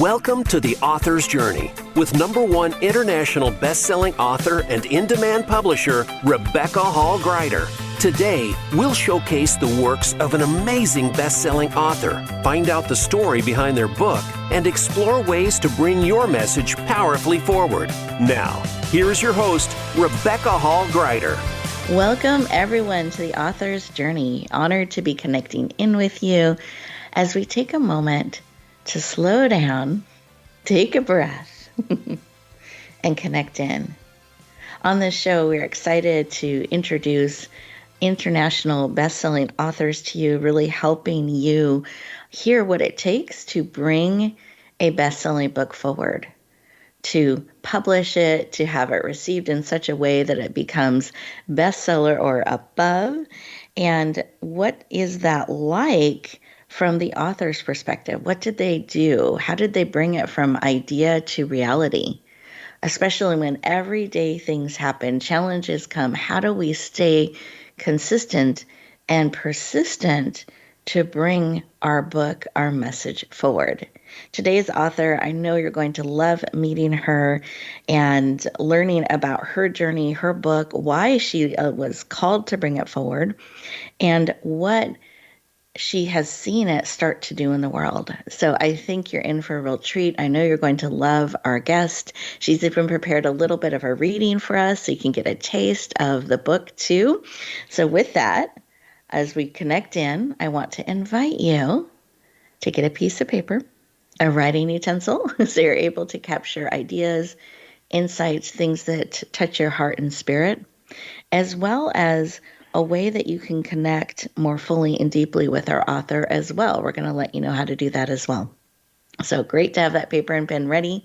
Welcome to The Author's Journey with #1 international best-selling author and in-demand publisher, Rebecca Hall Gruyter. Today, we'll showcase the works of an amazing best-selling author, find out the story behind their book, and explore ways to bring your message powerfully forward. Now, here's your host, Rebecca Hall Gruyter. Welcome, everyone, to The Author's Journey. Honored to be connecting in with you as we take a moment to slow down, take a breath, and connect in. On this show, we're excited to introduce international best-selling authors to you, really helping you hear what it takes to bring a best-selling book forward, to publish it, to have it received in such a way that it becomes bestseller or above. And what is that like from the author's perspective? What did they do? How did they bring it from idea to reality? Especially when everyday things happen, challenges come. How do we stay consistent and persistent to bring our book, our message forward? Today's author, I know you're going to love meeting her and learning about her journey, her book, why she was called to bring it forward, and what she has seen it start to do in the world. So I think you're in for a real treat. I know you're going to love our guest. She's even prepared a little bit of a reading for us so you can get a taste of the book too. So with that, as we connect in, I want to invite you to get a piece of paper, a writing utensil, so you're able to capture ideas, insights, things that touch your heart and spirit, as well as a way that you can connect more fully and deeply with our author as well. We're going to let you know how to do that as well. So great to have that paper and pen ready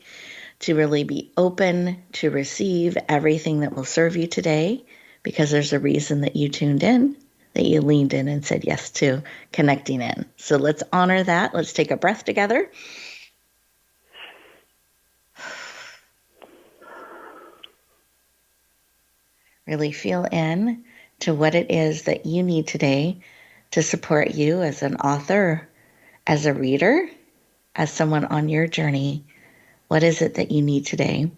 to really be open to receive everything that will serve you today, because there's a reason that you tuned in, that you leaned in and said yes to connecting in. So let's honor that. Let's take a breath together. Really feel in to what it is that you need today to support you as an author, as a reader, as someone on your journey. What is it that you need today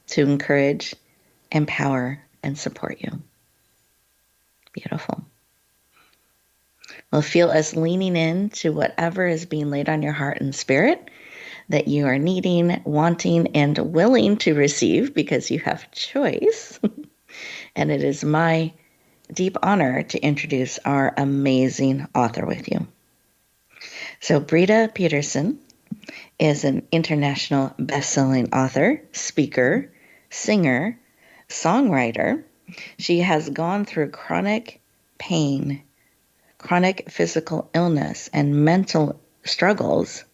to encourage, empower, and support you? Beautiful. Well, feel us leaning in to whatever is being laid on your heart and spirit that you are needing, wanting, and willing to receive, because you have choice. And it is my deep honor to introduce our amazing author with you. So Brita Peterson is an international best-selling author, speaker, singer, songwriter. She has gone through chronic pain, chronic physical illness, and mental struggles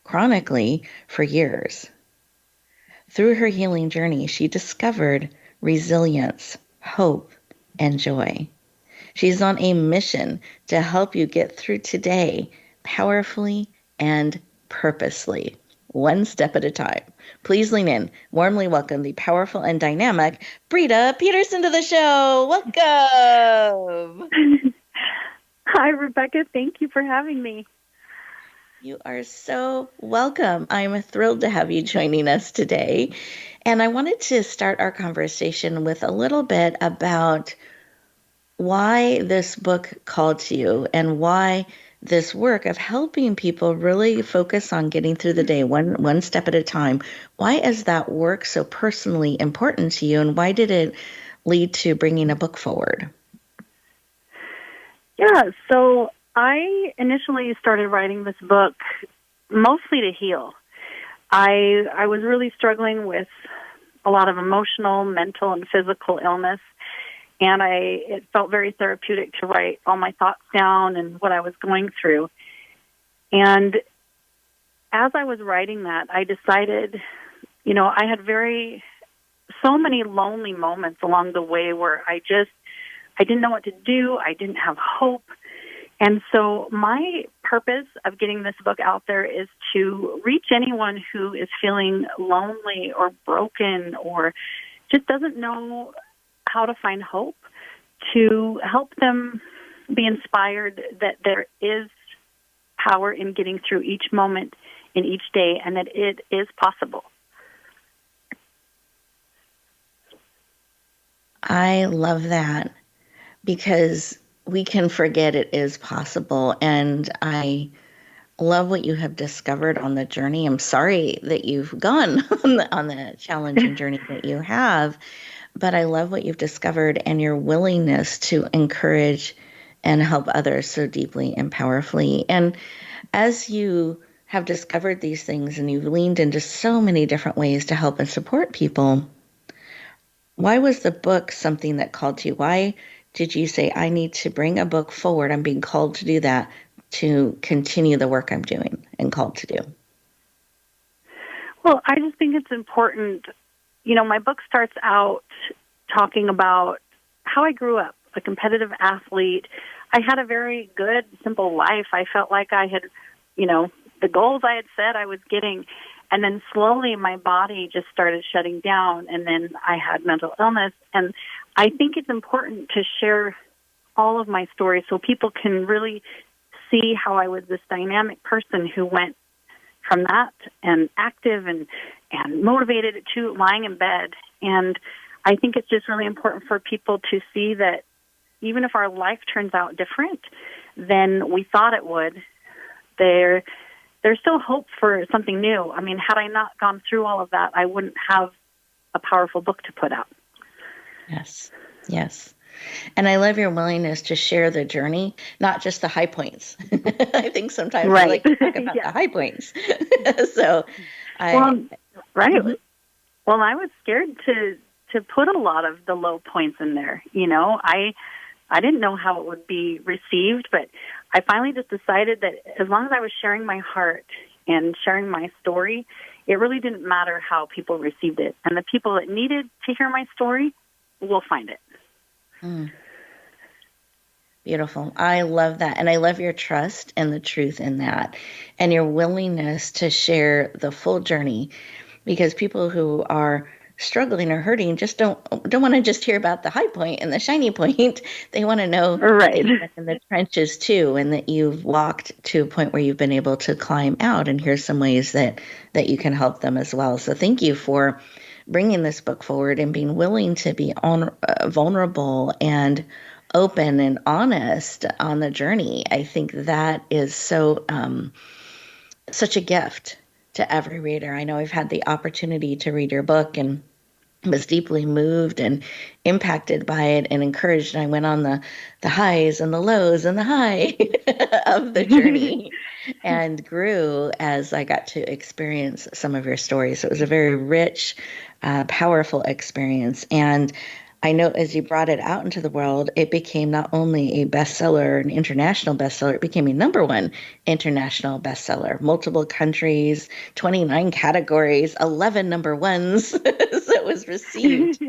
chronically for years. Through her healing journey, she discovered resilience, hope, and joy. She's on a mission to help you get through today powerfully and purposely, one step at a time. Please lean in. Warmly welcome the powerful and dynamic Brita Peterson to the show. Welcome. Hi, Rebecca. Thank you for having me. You are so welcome. I'm thrilled to have you joining us today. And I wanted to start our conversation with a little bit about why this book called to you and why this work of helping people really focus on getting through the day one step at a time. Why is that work so personally important to you, and why did it lead to bringing a book forward? Yeah, so I initially started writing this book mostly to heal. I was really struggling with a lot of emotional, mental, and physical illness, and it felt very therapeutic to write all my thoughts down and what I was going through. And as I was writing that, I decided, I had so many lonely moments along the way where I didn't know what to do. I didn't have hope. And so my purpose of getting this book out there is to reach anyone who is feeling lonely or broken or just doesn't know how to find hope, to help them be inspired that there is power in getting through each moment, in each day, and that it is possible. I love that because we can forget it is possible. And I love what you have discovered on the journey. I'm sorry that you've gone on the challenging journey that you have, but I love what you've discovered and your willingness to encourage and help others so deeply and powerfully. And as you have discovered these things and you've leaned into so many different ways to help and support people, why was the book something that called to you? Why did you say, I need to bring a book forward? I'm being called to do that, to continue the work I'm doing and called to do. Well, I just think it's important. My book starts out talking about how I grew up, a competitive athlete. I had a very good, simple life. I felt like I had, the goals I had set I was getting. And then slowly my body just started shutting down, and then I had mental illness. And I think it's important to share all of my stories so people can really see how I was this dynamic person who went from that and active and motivated to lying in bed. And I think it's just really important for people to see that even if our life turns out different than we thought it would, there's still hope for something new. I mean, had I not gone through all of that, I wouldn't have a powerful book to put out. Yes. And I love your willingness to share the journey, not just the high points. I think sometimes we like to talk about the high points. Right. Mm-hmm. Well, I was scared to put a lot of the low points in there. I didn't know how it would be received, but I finally just decided that as long as I was sharing my heart and sharing my story, it really didn't matter how people received it. And the people that needed to hear my story will find it. Beautiful. I love that. And I love your trust and the truth in that and your willingness to share the full journey, because people who are struggling or hurting just don't want to just hear about the high point and the shiny point. They want to know that you've been in the trenches too, and that you've walked to a point where you've been able to climb out. And here's some ways that you can help them as well. So thank you for bringing this book forward and being willing to be vulnerable and open and honest on the journey. I think that is so such a gift to every reader. I know I've had the opportunity to read your book and was deeply moved and impacted by it and encouraged. And I went on the highs and the lows and the high of the journey and grew as I got to experience some of your stories. So it was a very rich, powerful experience. And I know as you brought it out into the world, it became not only a bestseller, an international bestseller, it became a #1 international bestseller. Multiple countries, 29 categories, 11 #1s. So it was received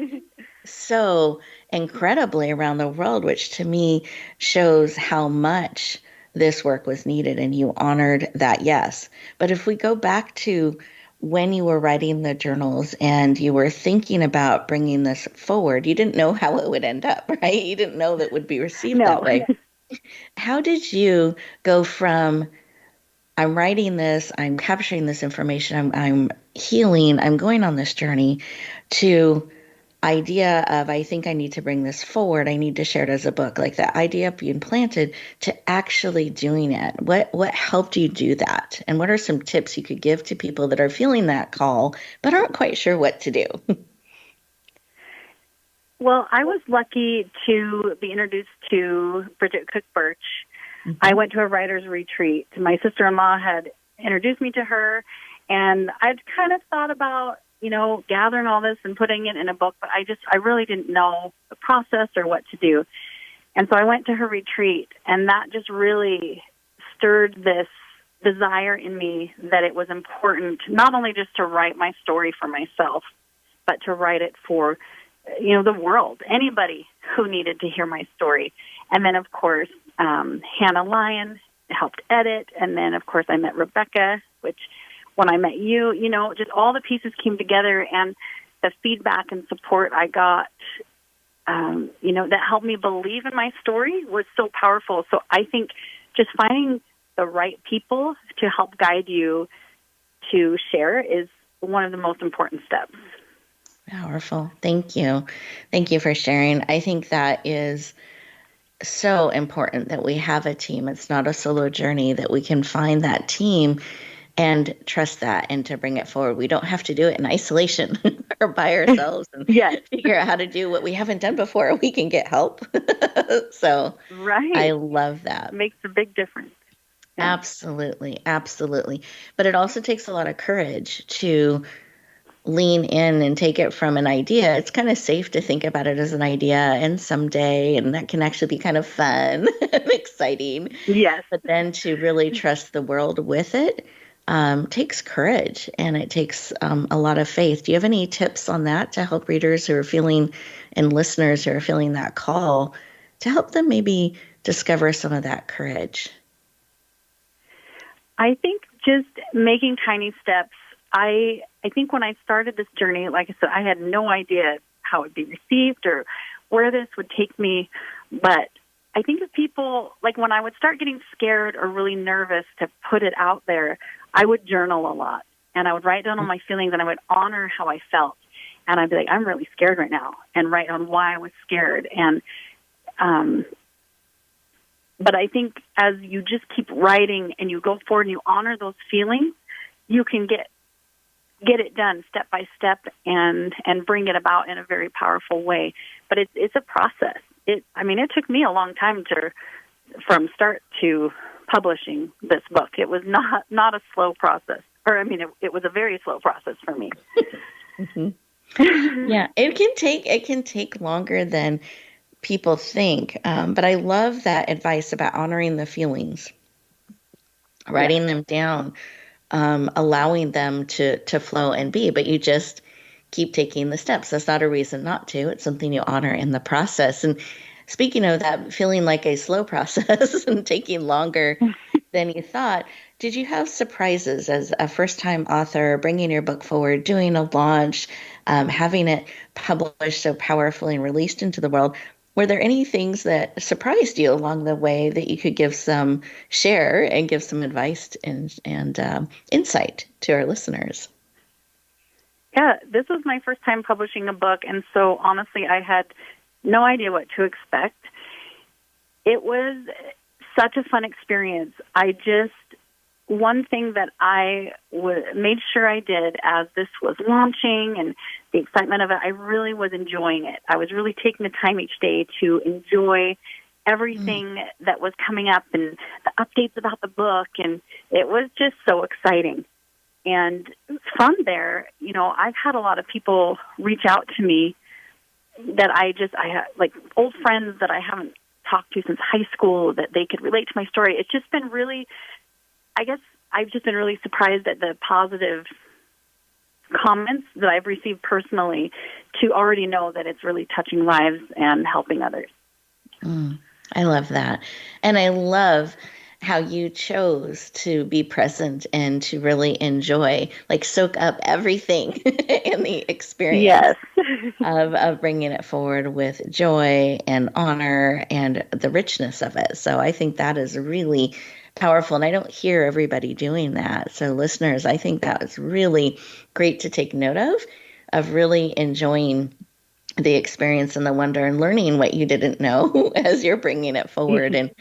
so incredibly around the world, which to me shows how much this work was needed, and you honored that, yes. But if we go back to when you were writing the journals and you were thinking about bringing this forward, you didn't know how it would end up, right? You didn't know that it would be received that way. How did you go from, I'm writing this, I'm capturing this information, I'm healing, I'm going on this journey, to idea of, I think I need to bring this forward, I need to share it as a book, like that idea being planted, to actually doing it? What helped you do that? And what are some tips you could give to people that are feeling that call but aren't quite sure what to do? Well, I was lucky to be introduced to Bridget Cook-Birch. Mm-hmm. I went to a writer's retreat. My sister-in-law had introduced me to her, and I'd kind of thought about gathering all this and putting it in a book, but I really didn't know the process or what to do. And so I went to her retreat, and that just really stirred this desire in me that it was important not only just to write my story for myself, but to write it for, the world, anybody who needed to hear my story. And then, of course, Hannah Lyon helped edit, and then, of course, I met Rebecca, which when I met you, just all the pieces came together, and the feedback and support I got, that helped me believe in my story was so powerful. So I think just finding the right people to help guide you to share is one of the most important steps. Powerful. Thank you. Thank you for sharing. I think that is so important that we have a team. It's not a solo journey, that we can find that team and trust that and to bring it forward. We don't have to do it in isolation or by ourselves and Yes. figure out how to do what we haven't done before. We can get help. So Right. I love that. It makes a big difference. Yeah. Absolutely. Absolutely. But it also takes a lot of courage to lean in and take it from an idea. It's kind of safe to think about it as an idea and someday, and that can actually be kind of fun and exciting. Yes. But then to really trust the world with it takes courage, and it takes a lot of faith. Do you have any tips on that to help readers who are feeling and listeners who are feeling that call to help them maybe discover some of that courage? I think just making tiny steps. I think when I started this journey, like I said, I had no idea how it would be received or where this would take me. But I think if people, like when I would start getting scared or really nervous to put it out there, I would journal a lot. And I would write down all my feelings, and I would honor how I felt. And I'd be like, I'm really scared right now, and write on why I was scared. And but I think as you just keep writing and you go forward and you honor those feelings, you can get it done step by step and bring it about in a very powerful way. But it's a process. It took me a long time from start to publishing this book. It was not a slow process. It was a very slow process for me. Mm-hmm. Yeah, it can take longer than people think. But I love that advice about honoring the feelings, writing them down, allowing them to flow and be, but you just keep taking the steps. That's not a reason not to. It's something you honor in the process. And speaking of that, feeling like a slow process and taking longer than you thought, did you have surprises as a first-time author, bringing your book forward, doing a launch, having it published so powerfully and released into the world? Were there any things that surprised you along the way that you could share and give some advice and insight to our listeners? Yeah, this was my first time publishing a book, and so honestly, I had no idea what to expect. It was such a fun experience. One thing that I made sure I did as this was launching and the excitement of it, I really was enjoying it. I was really taking the time each day to enjoy everything that was coming up and the updates about the book, and it was just so exciting. And from there, I've had a lot of people reach out to me that I have, like old friends that I haven't talked to since high school, that they could relate to my story. It's just been really, I guess I've just been really surprised at the positive comments that I've received personally, to already know that it's really touching lives and helping others. I love that. And I love how you chose to be present and to really enjoy, like soak up everything in the experience of bringing it forward with joy and honor and the richness of it. So I think that is really powerful, and I don't hear everybody doing that. So listeners, I think that was really great to take note of really enjoying the experience and the wonder and learning what you didn't know as you're bringing it forward and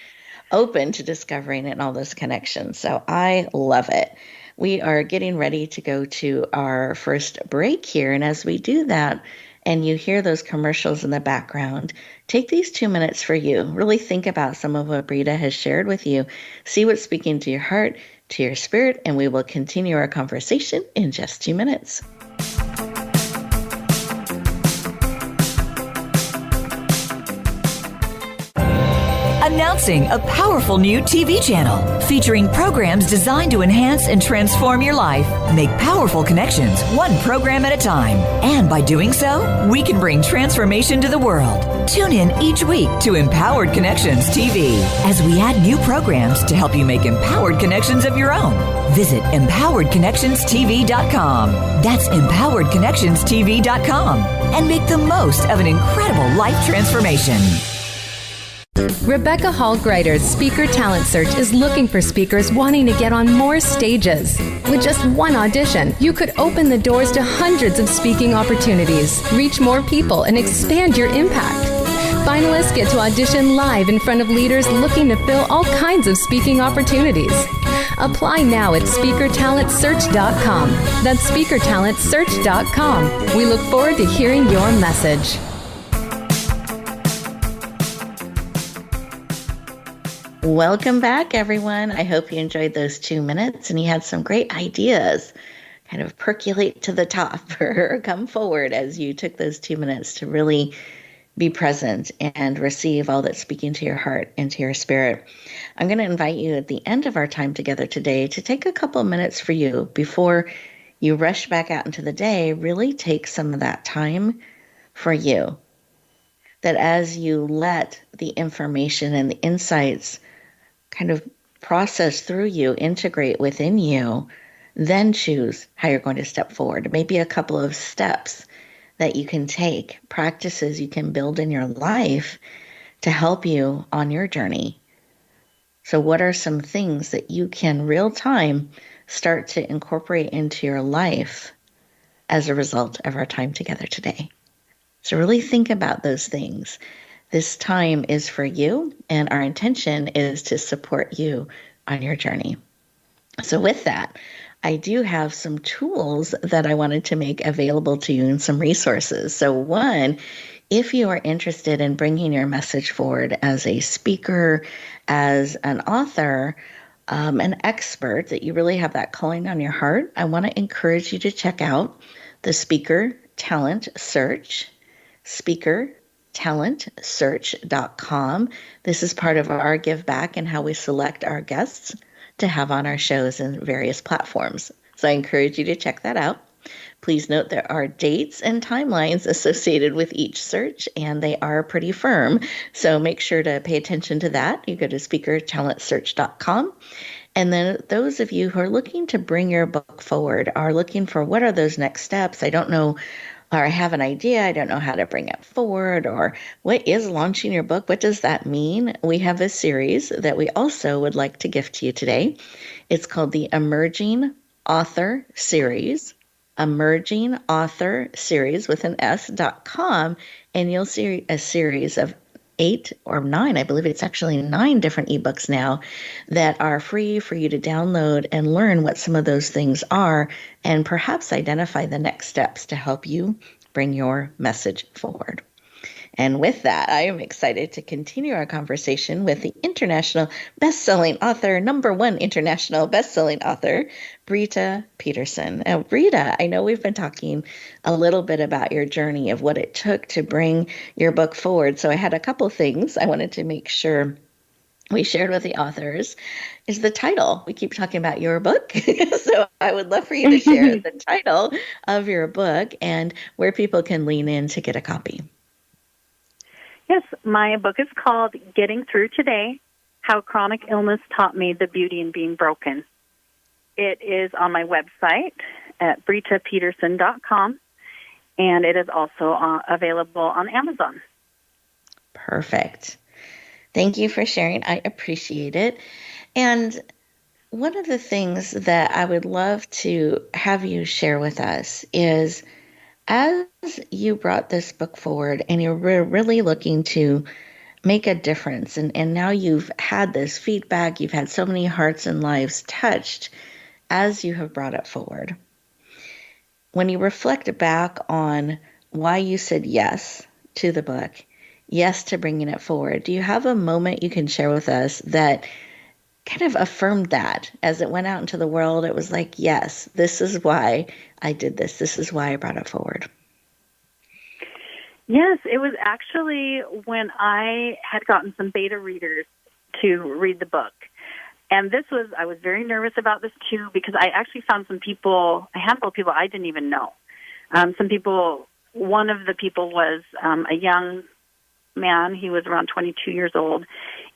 open to discovering it and all those connections. So I love it. We are getting ready to go to our first break here. And as we do that, and you hear those commercials in the background, take these 2 minutes for you. Really think about some of what Brita has shared with you. See what's speaking to your heart, to your spirit, and we will continue our conversation in just 2 minutes. Announcing a powerful new TV channel featuring programs designed to enhance and transform your life. Make powerful connections, one program at a time. And by doing so, we can bring transformation to the world. Tune in each week to Empowered Connections TV as we add new programs to help you make empowered connections of your own. Visit empoweredconnectionstv.com. That's empoweredconnectionstv.com. And make the most of an incredible life transformation. Rebecca Hall Gruyter's Speaker Talent Search is looking for speakers wanting to get on more stages. With just one audition, you could open the doors to hundreds of speaking opportunities, reach more people, and expand your impact. Finalists get to audition live in front of leaders looking to fill all kinds of speaking opportunities. Apply now at speakertalentsearch.com. That's speakertalentsearch.com. We look forward to hearing your message. Welcome back, everyone. I hope you enjoyed those 2 minutes and you had some great ideas kind of percolate to the top or come forward as you took those 2 minutes to really be present and receive all that's speaking to your heart and to your spirit. I'm going to invite you at the end of our time together today to take a couple minutes for you before you rush back out into the day. Really take some of that time for you. That as you let the information and the insights kind of process through you, integrate within you, then choose how you're going to step forward. Maybe a couple of steps that you can take, practices you can build in your life to help you on your journey. So what are some things that you can real time start to incorporate into your life as a result of our time together today? So really think about those things. This time is for you, and our intention is to support you on your journey. So with that, I do have some tools that I wanted to make available to you and some resources. So one, if you are interested in bringing your message forward as a speaker, as an author, an expert, that you really have that calling on your heart, I want to encourage you to check out the Speaker Talent Search, speakertalentsearch.com. This is part of our give back and how we select our guests to have on our shows and various platforms. So I encourage you to check that out. Please note there are dates and timelines associated with each search, and they are pretty firm. So make sure to pay attention to that. You go to speakertalentsearch.com. And then those of you who are looking to bring your book forward are looking for what are those next steps. I don't know, or I have an idea, I don't know how to bring it forward, or what is launching your book? What does that mean? We have a series that we also would like to gift to you today. It's called the Emerging Author Series, Emerging Author Series with an S.com, and you'll see a series of 8 or 9, I believe it's actually 9 different ebooks now that are free for you to download and learn what some of those things are and perhaps identify the next steps to help you bring your message forward. And with that, I am excited to continue our conversation with the international best-selling author, #1 international best-selling author, Brita Peterson. Now, Brita, I know we've been talking a little bit about your journey of what it took to bring your book forward. So I had a couple things I wanted to make sure we shared with the authors is the title. We keep talking about your book. So I would love for you to share the title of your book and where people can lean in to get a copy. Yes, my book is called Getting Through Today, How Chronic Illness Taught Me the Beauty in Being Broken. It is on my website at britapeterson.com, and it is also available on Amazon. Perfect. Thank you for sharing. I appreciate it. And one of the things that I would love to have you share with us is, as you brought this book forward and you're really looking to make a difference, and now you've had this feedback, you've had so many hearts and lives touched as you have brought it forward. When you reflect back on why you said yes to the book, yes to bringing it forward, do you have a moment you can share with us that kind of affirmed that as it went out into the world? It was like, yes, this is why I did this. This is why I brought it forward. Yes, it was actually when I had gotten some beta readers to read the book. And I was very nervous about this too, because I actually found a handful of people I didn't even know. One of the people was a young man. He was around 22 years old,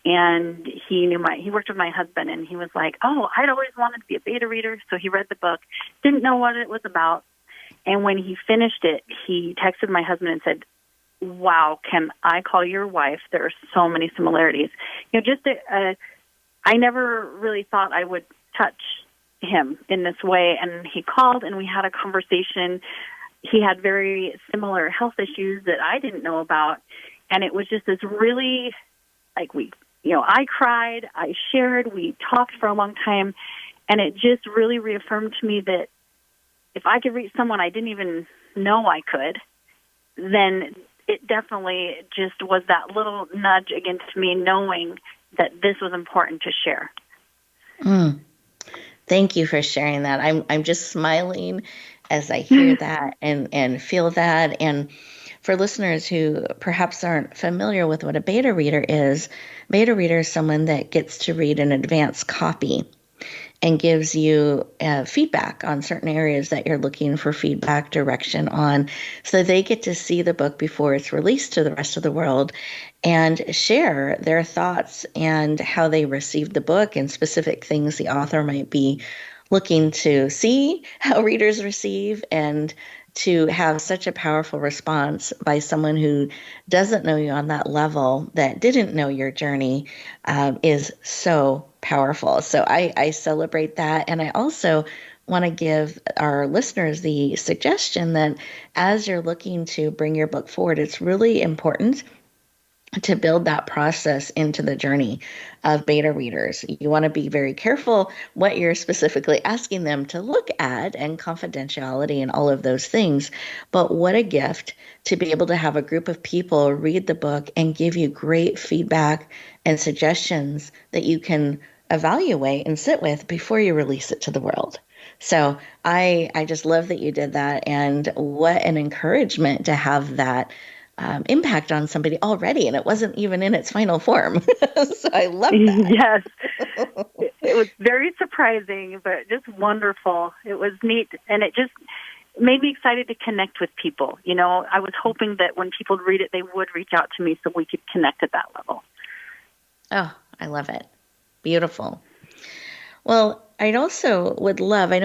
and he worked with my husband, and he was like, "Oh, I'd always wanted to be a beta reader." So he read the book, didn't know what it was about, and when he finished it, he texted my husband and said, wow, can I call your wife? There are so many similarities. I never really thought I would touch him in this way. And he called and we had a conversation. He had very similar health issues that I didn't know about. And it was just this really, I cried, I shared, we talked for a long time. And it just really reaffirmed to me that if I could reach someone I didn't even know I could, then it definitely just was that little nudge against me knowing that this was important to share. Thank you for sharing that. I'm just smiling as I hear that and feel that. And for listeners who perhaps aren't familiar with what a beta reader is someone that gets to read an advanced copy and gives you feedback on certain areas that you're looking for feedback, direction on, so they get to see the book before it's released to the rest of the world and share their thoughts and how they received the book and specific things the author might be looking to see how readers receive, and to have such a powerful response by someone who doesn't know you on that level, that didn't know your journey, is so powerful. So I celebrate that. And I also want to give our listeners the suggestion that as you're looking to bring your book forward, it's really important to build that process into the journey of beta readers. You want to be very careful what you're specifically asking them to look at, and confidentiality and all of those things. But what a gift to be able to have a group of people read the book and give you great feedback and suggestions that you can evaluate and sit with before you release it to the world. So I just love that you did that, and what an encouragement to have that impact on somebody already, and it wasn't even in its final form. So I love that. Yes. It was very surprising, but just wonderful. It was neat, and it just made me excited to connect with people. I was hoping that when people read it, they would reach out to me so we could connect at that level. Oh, I love it. Beautiful. Well, I know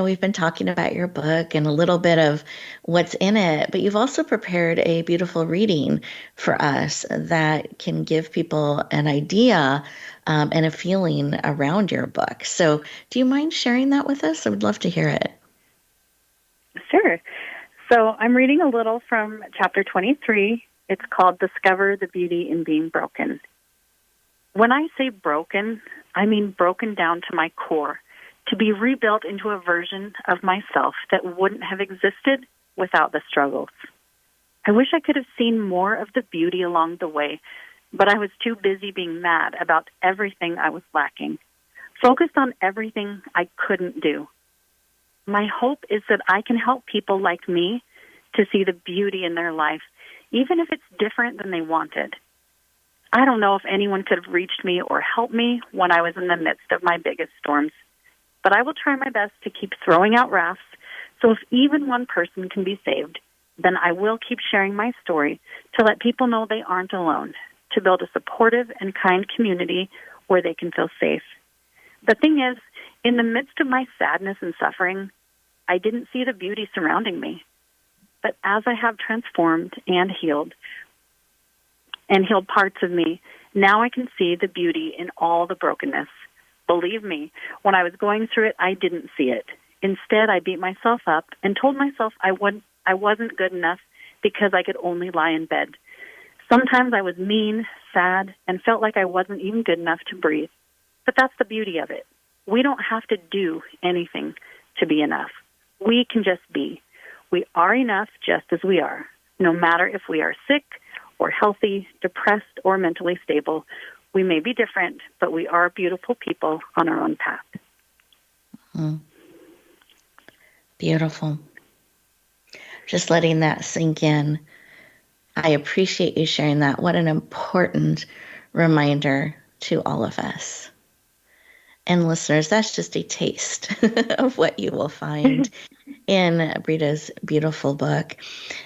we've been talking about your book and a little bit of what's in it, but you've also prepared a beautiful reading for us that can give people an idea and a feeling around your book. So do you mind sharing that with us? I would love to hear it. Sure. So I'm reading a little from chapter 23. It's called Discover the Beauty in Being Broken. When I say broken, I mean broken down to my core, to be rebuilt into a version of myself that wouldn't have existed without the struggles. I wish I could have seen more of the beauty along the way, but I was too busy being mad about everything I was lacking, focused on everything I couldn't do. My hope is that I can help people like me to see the beauty in their life, even if it's different than they wanted. I don't know if anyone could have reached me or helped me when I was in the midst of my biggest storms, but I will try my best to keep throwing out rafts, so if even one person can be saved, then I will keep sharing my story to let people know they aren't alone, to build a supportive and kind community where they can feel safe. The thing is, in the midst of my sadness and suffering, I didn't see the beauty surrounding me. But as I have transformed and healed parts of me, now I can see the beauty in all the brokenness. Believe me, when I was going through it, I didn't see it. Instead, I beat myself up and told myself I wasn't good enough because I could only lie in bed. Sometimes I was mean, sad, and felt like I wasn't even good enough to breathe. But that's the beauty of it. We don't have to do anything to be enough. We can just be. We are enough just as we are, no matter if we are sick or healthy, depressed, or mentally stable. We may be different, but we are beautiful people on our own path. Mm-hmm. Beautiful. Just letting that sink in. I appreciate you sharing that. What an important reminder to all of us. And listeners, that's just a taste of what you will find in Brita's beautiful book.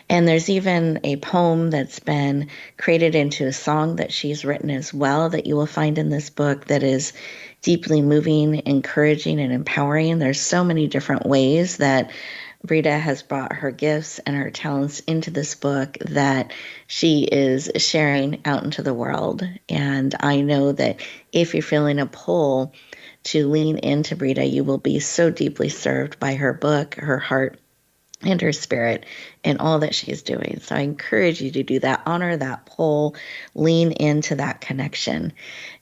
And there's even a poem that's been created into a song that she's written as well that you will find in this book that is deeply moving, encouraging, and empowering. There's so many different ways that Brita has brought her gifts and her talents into this book that she is sharing out into the world. And I know that if you're feeling a pull to lean into Brita, you will be so deeply served by her book, her heart, and her spirit and all that she's doing. So I encourage you to do that, honor that pull, lean into that connection.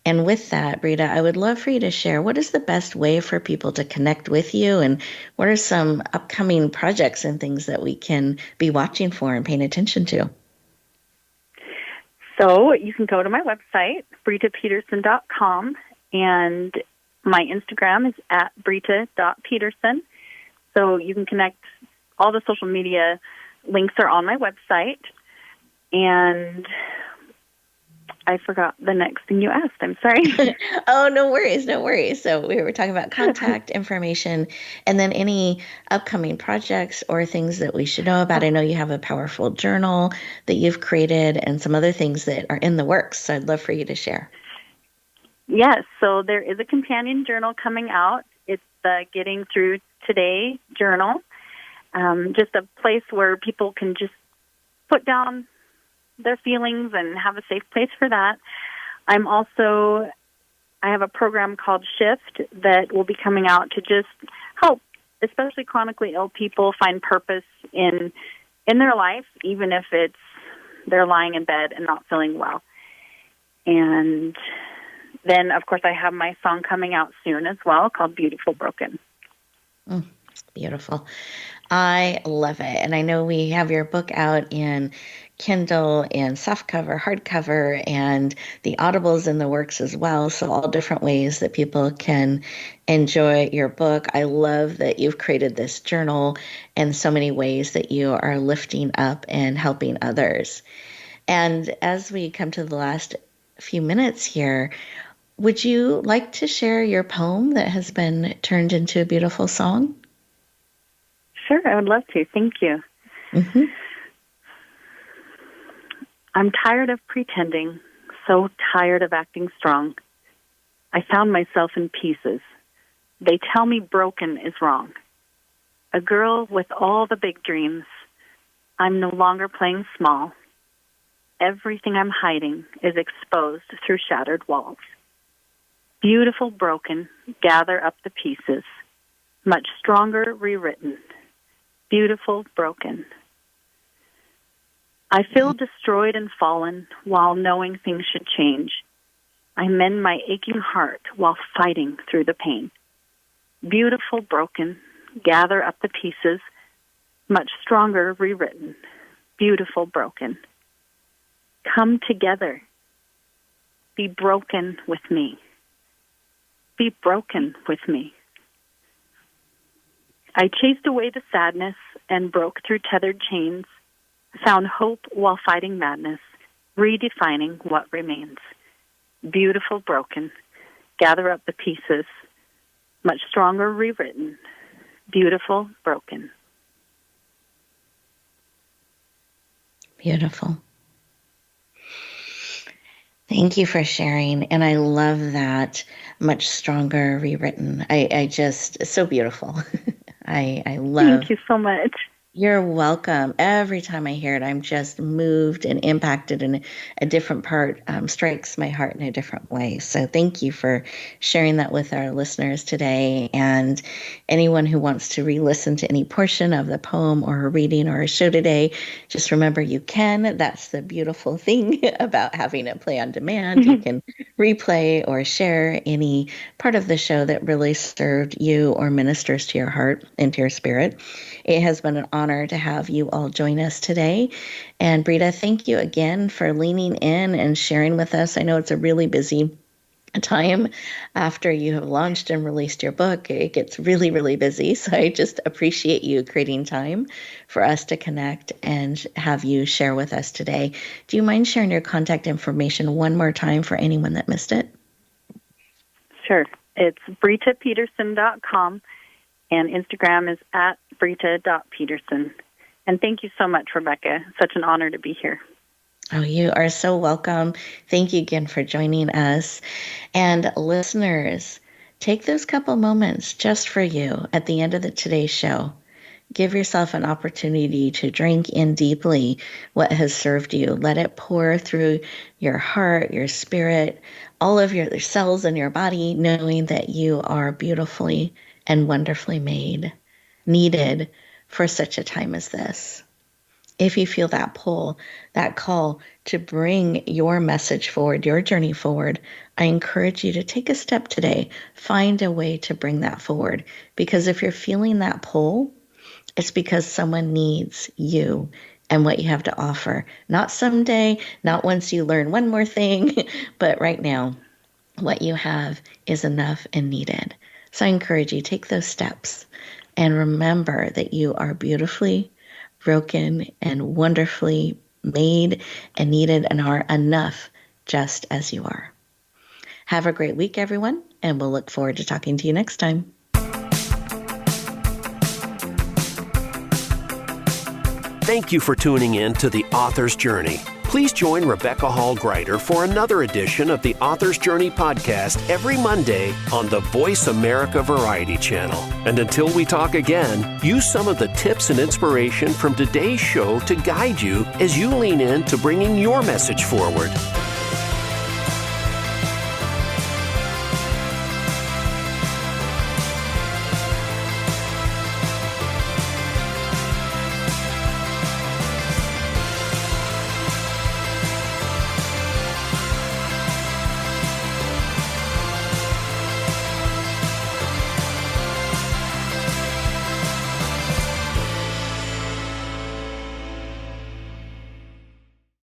And with that, Brita, I would love for you to share what is the best way for people to connect with you, and what are some upcoming projects and things that we can be watching for and paying attention to? So you can go to my website, britapeterson.com, and my Instagram is at brita.peterson. So you can connect. All the social media links are on my website. And I forgot the next thing you asked. I'm sorry. Oh, no worries, no worries. So we were talking about contact information, and then any upcoming projects or things that we should know about. I know you have a powerful journal that you've created and some other things that are in the works. So I'd love for you to share. Yes, so there is a companion journal coming out. It's the Getting Through Today journal. Just a place where people can just put down their feelings and have a safe place for that. I have a program called Shift that will be coming out to just help, especially chronically ill people, find purpose in their life, even if it's they're lying in bed and not feeling well. And then, of course, I have my song coming out soon as well called Beautiful Broken. Beautiful. I love it. And I know we have your book out in Kindle and softcover, hardcover, and the Audible's in the works as well. So all different ways that people can enjoy your book. I love that you've created this journal and so many ways that you are lifting up and helping others. And as we come to the last few minutes here, would you like to share your poem that has been turned into a beautiful song? Sure, I would love to. Thank you. Mm-hmm. I'm tired of pretending, so tired of acting strong. I found myself in pieces. They tell me broken is wrong. A girl with all the big dreams. I'm no longer playing small. Everything I'm hiding is exposed through shattered walls. Beautiful broken, gather up the pieces. Much stronger rewritten. Beautiful broken. I feel destroyed and fallen while knowing things should change. I mend my aching heart while fighting through the pain. Beautiful broken, gather up the pieces. Much stronger rewritten. Beautiful broken. Come together. Be broken with me. Be broken with me. I chased away the sadness and broke through tethered chains, found hope while fighting madness, redefining what remains. Beautiful broken, gather up the pieces, much stronger rewritten. Beautiful broken. Beautiful. Thank you for sharing. And I love that much stronger rewritten. I just, so beautiful. I love. Thank you so much. You're welcome. Every time I hear it, I'm just moved and impacted, and a different part strikes my heart in a different way. So thank you for sharing that with our listeners today. And anyone who wants to re-listen to any portion of the poem or a reading or a show today, just remember you can. That's the beautiful thing about having it play on demand. You can replay or share any part of the show that really served you or ministers to your heart and to your spirit. It has been an honor to have you all join us today. And Brita, thank you again for leaning in and sharing with us. I know it's a really busy time after you have launched and released your book. It gets really, really busy. So I just appreciate you creating time for us to connect and have you share with us today. Do you mind sharing your contact information one more time for anyone that missed it? Sure. It's britapeterson.com. And Instagram is at brita.peterson. And thank you so much, Rebecca. Such an honor to be here. Oh, you are so welcome. Thank you again for joining us. And listeners, take those couple moments just for you at the end of today's show Give yourself an opportunity to drink in deeply what has served you. Let it pour through your heart, your spirit, all of your cells in your body, knowing that you are beautifully and wonderfully made, needed for such a time as this. If you feel that pull, that call to bring your message forward, your journey forward, I encourage you to take a step today. Find a way to bring that forward. Because if you're feeling that pull, it's because someone needs you and what you have to offer. Not someday, not once you learn one more thing, but right now, what you have is enough and needed. So I encourage you, take those steps and remember that you are beautifully broken and wonderfully made and needed and are enough just as you are. Have a great week, everyone, and we'll look forward to talking to you next time. Thank you for tuning in to The Author's Journey. Please join Rebecca Hall Gruyter for another edition of the Author's Journey podcast every Monday on the Voice America Variety Channel. And until we talk again, use some of the tips and inspiration from today's show to guide you as you lean in to bringing your message forward.